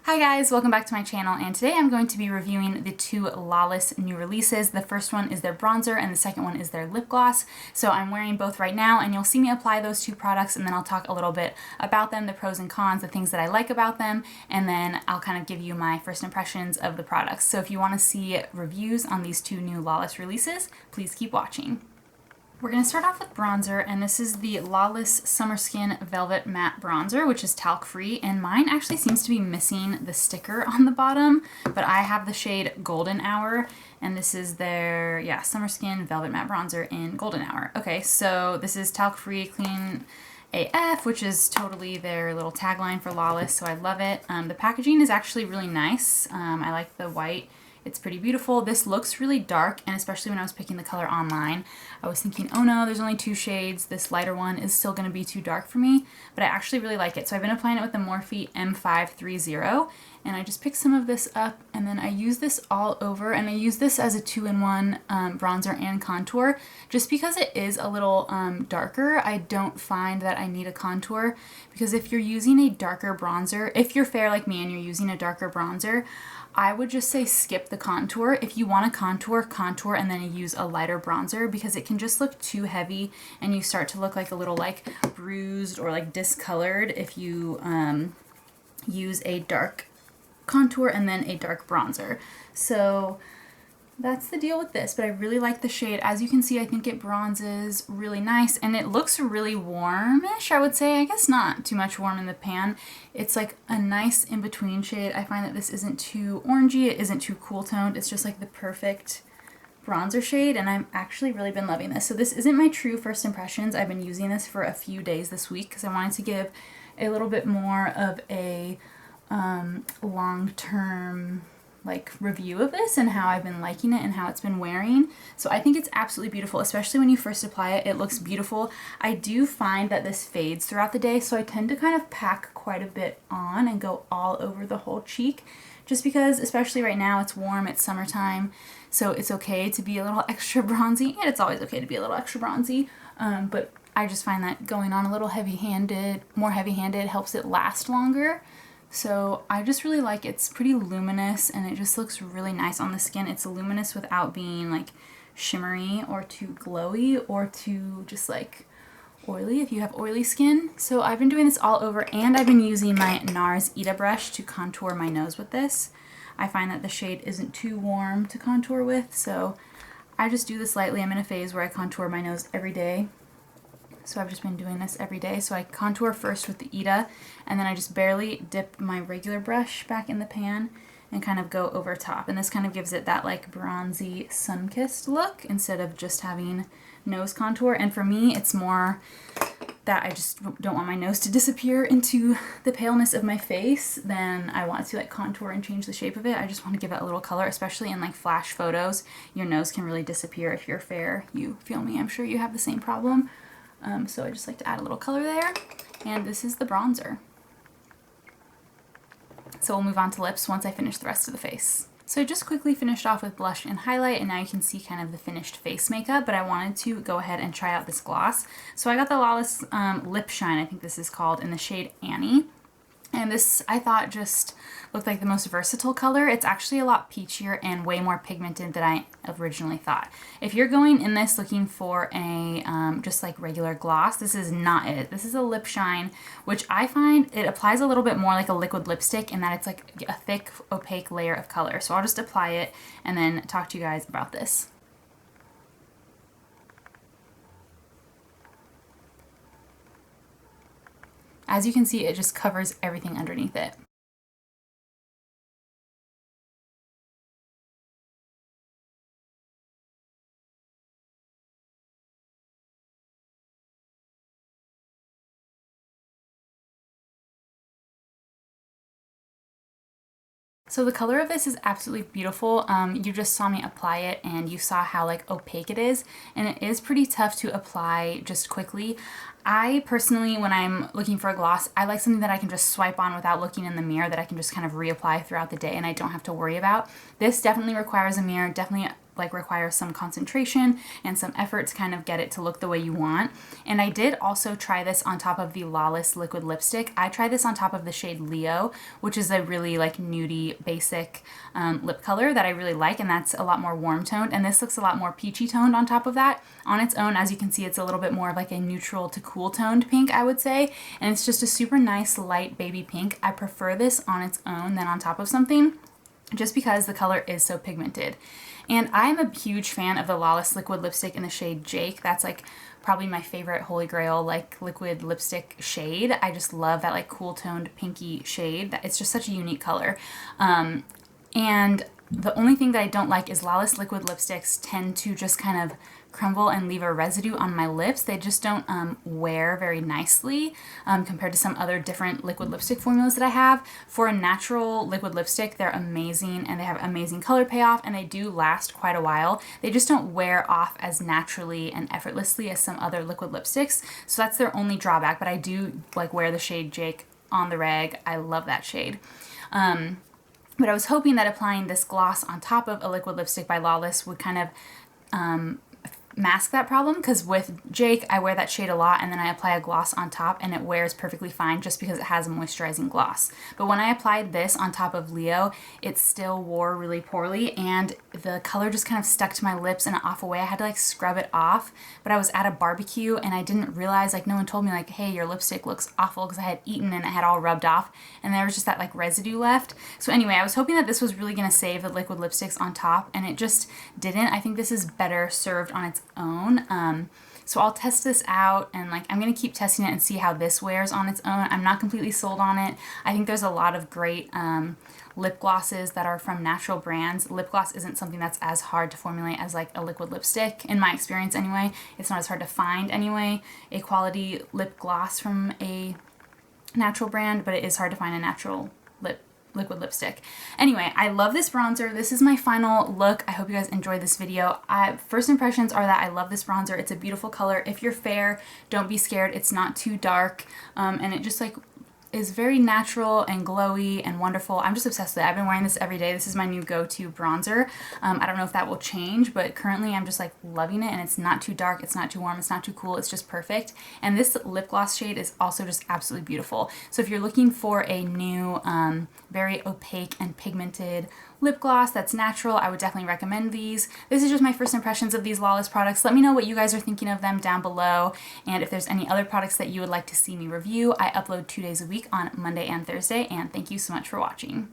Hi guys, welcome back to my channel, and today I'm going to be reviewing the two Lawless new releases. The first one is their bronzer and the second one is their lip gloss. So I'm wearing both right now and you'll see me apply those two products, and then I'll talk a little bit about them, the pros and cons, the things that I like about them, and then I'll kind of give you my first impressions of the products. So if you want to see reviews on these two new Lawless releases, please keep watching. We're going to start off with bronzer, and this is the Lawless Summer Skin Velvet Matte Bronzer, which is talc free, and mine actually seems to be missing the sticker on the bottom, but I have the shade Golden Hour, and this is their, Summer Skin Velvet Matte Bronzer in Golden Hour. Okay, so this is talc free, clean AF, which is totally their little tagline for Lawless, so I love it. The packaging is actually really nice. I like the white. It's pretty beautiful. This looks really dark, and especially when I was picking the color online, I was thinking, oh no, there's only two shades. This lighter one is still going to be too dark for me, but I actually really like it. So I've been applying it with the Morphe M530, and I just picked some of this up, and then I use this all over, and I use this as a two-in-one bronzer and contour. Just because it is a little darker, I don't find that I need a contour, because if you're using a darker bronzer, if you're fair like me and you're using a darker bronzer, I would just say skip the contour. If you want to contour and then use a lighter bronzer, because it can just look too heavy and you start to look like a little like bruised or like discolored if you use a dark contour and then a dark bronzer. So that's the deal with this, but I really like the shade. As you can see, I think it bronzes really nice, and it looks really warmish, I would say. I guess not too much warm in the pan. It's like a nice in-between shade. I find that this isn't too orangey, it isn't too cool toned. It's just like the perfect bronzer shade, and I've actually really been loving this. So this isn't my true first impressions. I've been using this for a few days this week because I wanted to give a little bit more of a long-term like review of this and how I've been liking it and how it's been wearing. So I think it's absolutely beautiful, especially when you first apply it. It looks beautiful. I do find that this fades throughout the day, so I tend to kind of pack quite a bit on and go all over the whole cheek, just because, especially right now, it's warm, it's summertime, so it's okay to be a little extra bronzy, and it's always okay to be a little extra bronzy, but I just find that going on a little heavy-handed, more heavy-handed, helps it last longer. So I just really like it. It's pretty luminous and it just looks really nice on the skin. It's luminous without being like shimmery or too glowy or too just like oily if you have oily skin. So I've been doing this all over, and I've been using my NARS Ita brush to contour my nose with this. I find that the shade isn't too warm to contour with, so I just do this lightly. I'm in a phase where I contour my nose every day. So I've just been doing this every day. So I contour first with the Ita, and then I just barely dip my regular brush back in the pan and kind of go over top. And this kind of gives it that like bronzy sun-kissed look instead of just having nose contour. And for me, it's more that I just don't want my nose to disappear into the paleness of my face than I want to like contour and change the shape of it. I just want to give it a little color, especially in like flash photos. Your nose can really disappear if you're fair. You feel me? I'm sure you have the same problem. So I just like to add a little color there, and this is the bronzer. So we'll move on to lips once I finish the rest of the face. So I just quickly finished off with blush and highlight, and now you can see kind of the finished face makeup, but I wanted to go ahead and try out this gloss. So I got the Lawless Lip Shine, I think this is called, in the shade Annie. And this, I thought, just looked like the most versatile color. It's actually a lot peachier and way more pigmented than I originally thought. If you're going in this looking for a just like regular gloss, this is not it. This is a lip shine, which I find it applies a little bit more like a liquid lipstick in that it's like a thick, opaque layer of color. So I'll just apply it and then talk to you guys about this. As you can see, it just covers everything underneath it. So the color of this is absolutely beautiful. You just saw me apply it and you saw how like opaque it is, and it is pretty tough to apply just quickly. I personally, when I'm looking for a gloss, I like something that I can just swipe on without looking in the mirror, that I can just kind of reapply throughout the day and I don't have to worry about. This definitely requires a mirror, definitely like require some concentration and some effort to kind of get it to look the way you want. And I did also try this on top of the Lawless liquid lipstick. I tried this on top of the shade Leo, which is a really like nudie basic lip color that I really like, and that's a lot more warm toned, and this looks a lot more peachy toned on top of that. On its own, as you can see, it's a little bit more of like a neutral to cool toned pink, I would say, and it's just a super nice light baby pink. I prefer this on its own than on top of something, just because the color is so pigmented. And I'm a huge fan of the Lawless liquid lipstick in the shade Jake. That's like probably my favorite holy grail like liquid lipstick shade. I just love that like cool toned pinky shade. It's just such a unique color. And the only thing that I don't like is Lawless liquid lipsticks tend to just kind of crumble and leave a residue on my lips. They just don't wear very nicely compared to some other different liquid lipstick formulas that I have. For a natural liquid lipstick, they're amazing and they have amazing color payoff and they do last quite a while. They just don't wear off as naturally and effortlessly as some other liquid lipsticks. So that's their only drawback, but I do like wear the shade Jake on the reg. I love that shade. But I was hoping that applying this gloss on top of a liquid lipstick by Lawless would kind of mask that problem, because with Jake I wear that shade a lot and then I apply a gloss on top and it wears perfectly fine just because it has a moisturizing gloss. But when I applied this on top of Leo, it still wore really poorly and the color just kind of stuck to my lips in an awful way. I had to like scrub it off, but I was at a barbecue and I didn't realize, like no one told me like, hey, your lipstick looks awful, because I had eaten and it had all rubbed off and there was just that like residue left. So anyway, I was hoping that this was really going to save the liquid lipsticks on top and it just didn't. I think this is better served on its own. So I'll test this out and like I'm gonna keep testing it and see how this wears on its own. I'm not completely sold on it. I think there's a lot of great lip glosses that are from natural brands. Lip gloss isn't something that's as hard to formulate as like a liquid lipstick, in my experience anyway. It's not as hard to find anyway, a quality lip gloss from a natural brand, but it is hard to find a natural liquid lipstick. Anyway, I love this bronzer. This is my final look. I hope you guys enjoyed this video. First impressions are that I love this bronzer. It's a beautiful color. If you're fair, don't be scared. It's not too dark, and it just like is very natural and glowy and wonderful. I'm just obsessed with it. I've been wearing this every day. This is my new go-to bronzer. I don't know if that will change, but currently I'm just like loving it, and it's not too dark, it's not too warm, it's not too cool, it's just perfect. And this lip gloss shade is also just absolutely beautiful. So if you're looking for a new, very opaque and pigmented lip gloss that's natural, I would definitely recommend these. This is just my first impressions of these Lawless products. Let me know what you guys are thinking of them down below, and if there's any other products that you would like to see me review. I upload 2 days a week on Monday and Thursday, and thank you so much for watching.